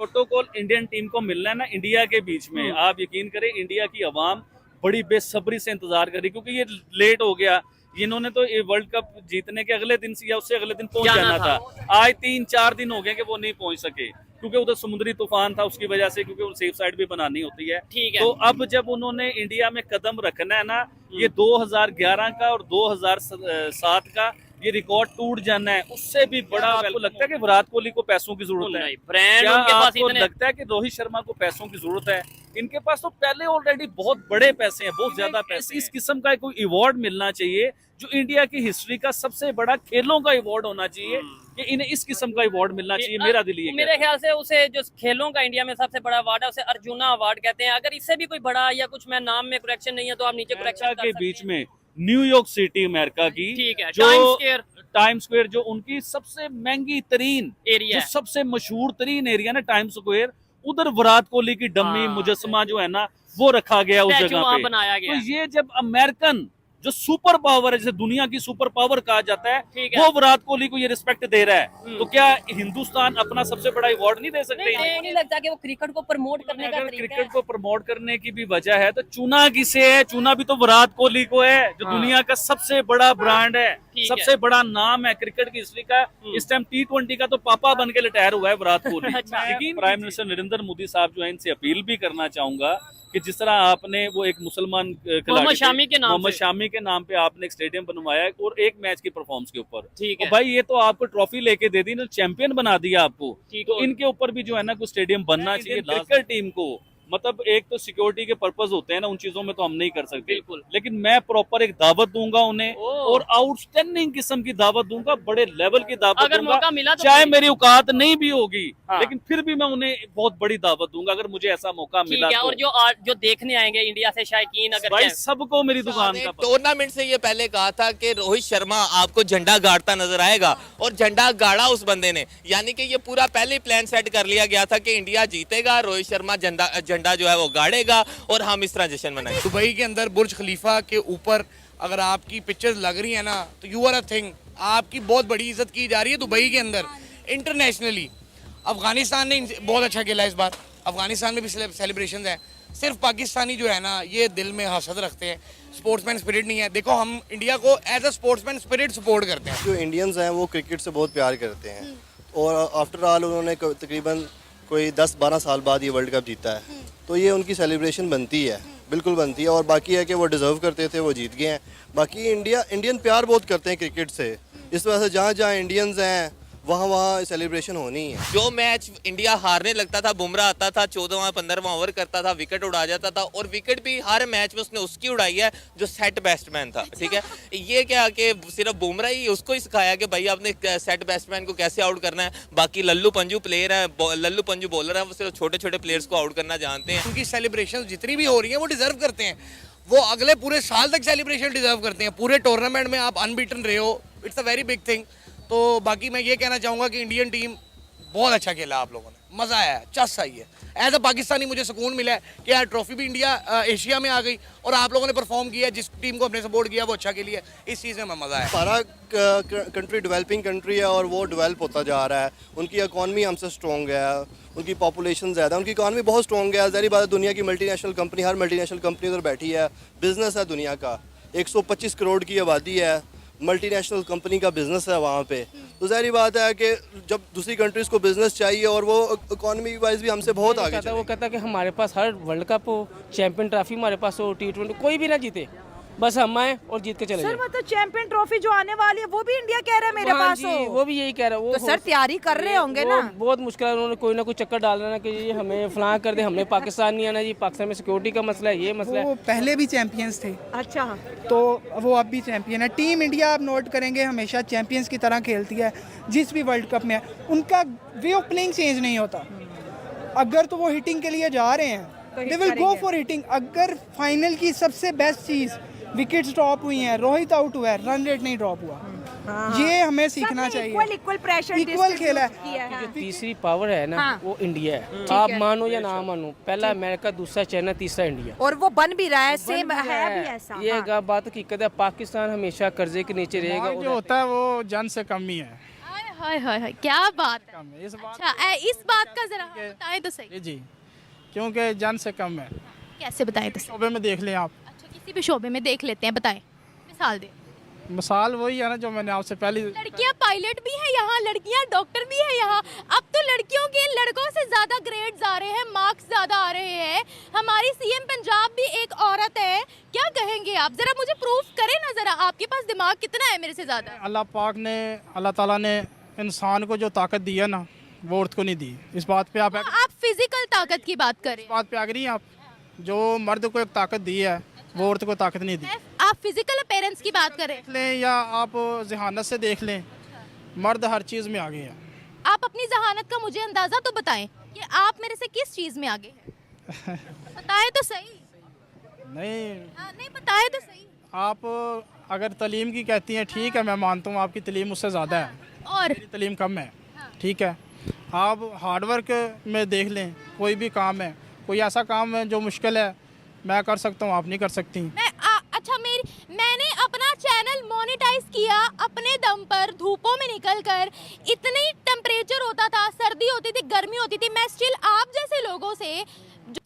Protocol Indian team को मिलना है ना इंडिया के बीच में, आप यकीन करें इंडिया की आवाम बड़ी बेसब्री से इंतजार कर रही, क्योंकि ये लेट हो गया। इन्होंने तो ये वर्ल्ड कप जीतने के अगले दिन या उससे अगले दिन पहुंच जाना था। आज 3-4 दिन हो गए कि वो नहीं पहुंच सके, क्योंकि उधर समुद्री तूफान था उसकी वजह से, क्योंकि सेफ साइड भी बनानी होती है। तो अब जब उन्होंने इंडिया में कदम रखना है ना, ये 2011 का और 2007 का ये रिकॉर्ड टूट जाना है, उससे भी बड़ा। आपको लगता है कि विराट कोहली को पैसों की जरूरत है? क्या आपको लगता है कि रोहित शर्मा को पैसों की जरूरत है? इनके पास तो पहले ऑलरेडी बहुत बड़े पैसे हैं, बहुत ज्यादा पैसे। इस किस्म का कोई अवार्ड मिलना चाहिए जो इंडिया की हिस्ट्री का सबसे बड़ा खेलों का अवार्ड होना चाहिए, कि इन्हें इस किस्म का अवार्ड मिलना चाहिए। मेरा दिल ये मेरे ख्याल से उसे जो खेलों का इंडिया में सबसे बड़ा अवार्ड है उसे अर्जुना अवार्ड कहते हैं। अगर इससे भी कोई बड़ा या कुछ, मैं नाम में करेक्शन नहीं है तो आप नीचे करेक्शन के बीच में न्यूयॉर्क सिटी अमेरिका की, ठीक है, जो टाइम स्क्वायर जो उनकी सबसे महंगी तरीन एरिया, जो सबसे मशहूर तरीन एरिया ना टाइम स्क्वायर, उधर विराट कोहली की डमी मुजस्समा जो है ना वो रखा गया उस जगह पे बनाया गया। तो ये जब अमेरिकन जो सुपर पावर है, जैसे दुनिया की सुपर पावर कहा जाता है, वो विराट कोहली को ये रिस्पेक्ट दे रहा है, तो क्या हिंदुस्तान अपना सबसे बड़ा अवार्ड नहीं दे सकते? नहीं लगता कि वो क्रिकेट को प्रमोट करने का तरीका है। क्रिकेट को प्रमोट करने की भी वजह है, तो चुना किसे है? चुना भी तो विराट कोहली को है, जो दुनिया का सबसे बड़ा ब्रांड है, सबसे बड़ा नाम है क्रिकेट की हिस्ट्री का। इस टाइम T20 का तो पापा बन के रिटायर हुआ है विराट कोहली। लेकिन प्राइम मिनिस्टर नरेंद्र मोदी साहब जो है, इनसे अपील भी करना चाहूंगा कि जिस तरह आपने वो एक मुसलमान मोहम्मद शामी के नाम पे आपने एक स्टेडियम बनवाया है और एक मैच की परफॉर्मेंस के ऊपर, तो भाई ये तो आपको ट्रॉफी लेके दे दी ना, चैंपियन बना दिया आपको, तो इनके ऊपर भी जो है ना कुछ स्टेडियम बनना चाहिए। क्रिकेट टीम को मतलब एक तो सिक्योरिटी के पर्पस होते हैं ना, उन चीजों में तो हम नहीं कर सकते, लेकिन मैं प्रॉपर एक दावत दूंगा उन्हें, और आउटस्टैंडिंग किस्म की दावत दूंगा, बड़े लेवल की दावत दूंगा। तो चाहे मेरी औकात नहीं भी होगी, लेकिन फिर भी मैं उन्हें बहुत बड़ी दावत दूंगा अगर मुझे ऐसा मौका मिला तो। और जो देखने आएंगे इंडिया से शायकीन, अगर भाई सबको मेरी दुकान का टूर्नामेंट से ये पहले कहा था कि रोहित शर्मा आपको झंडा गाड़ता नजर आएगा, और झंडा गाड़ा उस बंदे ने, यानी कि ये पूरा पहले प्लान सेट कर लिया गया था कि इंडिया जीतेगा, रोहित शर्मा झंडा जो है वो गाड़ेगा और हम इस तरह जश्न मनाएंगे। दुबई के अंदर बुर्ज खलीफा के ऊपर अगर आपकी पिक्चर्स लग रही है ना, तो यू आर अ थिंग, आपकी बहुत बड़ी इज्जत की जा रही है दुबई के अंदर इंटरनेशनली। अफगानिस्तान ने बहुत अच्छा खेला इस बार, अफगानिस्तान में भी सेलिब्रेशन है। सिर्फ पाकिस्तानी जो है ना ये दिल में हसद रखते हैं, स्पोर्ट्समैन स्पिरिट नहीं है। देखो हम इंडिया को as a sportsman spirit support करते हैं। जो इंडियंस हैं वो क्रिकेट से बहुत प्यार करते हैं, और आफ्टर ऑल उन्होंने तकरीबन कोई 10-12 साल बाद ये वर्ल्ड कप जीता है, तो ये उनकी सेलिब्रेशन बनती है, बिल्कुल बनती है। और बाकी है कि वो डिज़र्व करते थे, वो जीत गए हैं। बाकी इंडियन प्यार बहुत करते हैं क्रिकेट से, इस वजह से जहाँ जहाँ इंडियंस हैं वहाँ सेलिब्रेशन होनी है। जो मैच इंडिया हारने लगता था, बुमराह आता था 14वां 15वां ओवर करता था, विकेट उड़ा जाता था, और विकेट भी हर मैच में उसने उसकी उड़ाई है जो सेट बैट्समैन था। ठीक है, ये क्या कि सिर्फ बुमराह ही उसको ही सिखाया कि भाई आपने सेट बैट्समैन को कैसे आउट करना है। बाकी लल्लू पंजू प्लेयर है, लल्लू पंजू बॉलर है, वो सिर्फ छोटे छोटे प्लेयर्स को आउट करना जानते हैं। उनकी सेलिब्रेशन जितनी भी हो रही है वो डिजर्व करते हैं, वो अगले पूरे साल तक सेलिब्रेशन डिजर्व करते हैं। पूरे टूर्नामेंट में आप अनबीटन रहे हो, it's a very big thing. तो बाकी मैं ये कहना चाहूँगा कि इंडियन टीम बहुत अच्छा खेला, आप लोगों ने मज़ा आया है, चस आई है। एज अ पाकिस्तानी मुझे सुकून मिला है कि यार ट्रॉफी भी इंडिया एशिया में आ गई, और आप लोगों ने परफॉर्म किया, जिस टीम को अपने सपोर्ट किया वो अच्छा खेली है, इस चीज़ में मैं मज़ा आया। सारा कंट्री डेवलपिंग कंट्री है और वो डेवलप होता जा रहा है। उनकी इकॉनमी हमसे स्ट्रॉन्ग है, उनकी पॉपुलेशन ज़्यादा है, उनकी इकॉनमी बहुत स्ट्रॉन्ग है। ज़ाहिर बात है दुनिया की मल्टीनेशनल कंपनी, हर मल्टीनेशनल कंपनी उधर बैठी है, बिज़नेस है दुनिया का, 125 करोड़ की आबादी है, मल्टीनेशनल कंपनी का बिजनेस है वहाँ पे। तो जाहिर बात है कि जब दूसरी कंट्रीज़ को बिजनेस चाहिए, और वो इकोनॉमी वाइज भी हमसे बहुत आगे कहता, वो कहता कि हमारे पास हर वर्ल्ड कप हो, चैंपियन ट्रॉफी हमारे पास हो, T20 कोई भी ना जीते, बस हम आए और जीत के चले जाए। सर मतलब चैंपियन ट्रॉफी जो आने वाली है वो भी इंडिया कह रहा है मेरे पास हो। वो भी यही कह रहा है। वो तो सर तैयारी कर रहे होंगे ना। बहुत मुश्किल है, उन्होंने कोई ना कोई चक्कर डाल रहा है कि ये हमें फलां कर दे, हमें पाकिस्तान नहीं आना जी, पाकिस्तान में सिक्योरिटी का मसला है, ये मसला है। वो पहले भी चैंपियंस थे, अच्छा, तो वो अब भी चैंपियन है। टीम इंडिया आप नोट करेंगे हमेशा चैंपियंस की तरह खेलती है, जिस भी वर्ल्ड कप में है उनका वे ऑफ प्लेइंग चेंज नहीं होता। अगर तो वो हिटिंग के लिए जा रहे हैं, they will go for hitting. अगर फाइनल की सबसे बेस्ट चीज़ विकेट्स ड्रॉप हुई हैं, रोहित आउट हुआ है, रन रेट नहीं ड्रॉप हुआ, ये हमें सीखना चाहिए। इक्वल प्रेशर, इक्वल खेला है। जो तीसरी पावर है ना, वो इंडिया है। आप मानो या ना मानो, पहला अमेरिका, दूसरा चाइना, तीसरा इंडिया, और वो बन भी रहा है, सेम है भी ऐसा। ये बात हकीकत है। पाकिस्तान हमेशा कर्जे के नीचे रहेगा। जो होता है वो जान से कम ही है। हाय हाय हाय, क्या बात है। कम है इस बात अच्छा, इस बात का जरा बताएं तो सही। जी क्योंकि जन से कम है। कैसे बताएं तो सही। शोबे में देख लें आप, अच्छा, किसी भी शोबे में देख लेते हैं, बताएं, मिसाल दें। मिसाल वही है ना जो मैंने आपसे पहले। लड़कियां पायलट भी है यहाँ, लड़कियां डॉक्टर भी है यहाँ। अब तो लड़कियों के लड़कों से ज्यादा ग्रेड्स आ रहे हैं, मार्क्स ज्यादा आ रहे हैं। हमारी सीएम पंजाब भी एक औरत है। क्या कहेंगे आप, जरा मुझे प्रूफ करें ना, जरा आपके पास दिमाग कितना है मेरे से ज्यादा। अल्लाह पाक ने, अल्लाह ताला ने इंसान को जो ताकत दी है ना, वो औरत को नहीं दी। इस बात पे आप फिजिकल ताकत की बात करें, इस बात पे आगे नहीं आप, जो मर्द को एक ताकत दी है वो औरत को ताकत नहीं दी। आप फिजिकल अपीयरेंस की बात करें। देख लें या आप जहानत से देख लें, मर्द हर चीज़ में आगे है। आप अपनी जहानत का मुझे अंदाजा तो बताएं कि आप मेरे से किस चीज में आगे हैं। बताएं तो सही। नहीं नहीं बताएं तो सही। आप अगर तलीम की कहती हैं, ठीक है मैं मानता हूँ आपकी तलीम मुझसे ज़्यादा है और मेरी तलीम कम है, ठीक है। आप हार्डवर्क में देख लें, कोई भी काम है, कोई ऐसा काम है जो मुश्किल है मैं कर सकता हूँ, आप नहीं कर सकती। अच्छा, मैंने अपना चैनल मोनेटाइज किया अपने दम पर, धूपों में निकलकर। इतनी टेम्परेचर होता था, सर्दी होती थी, गर्मी होती थी, मैं स्टिल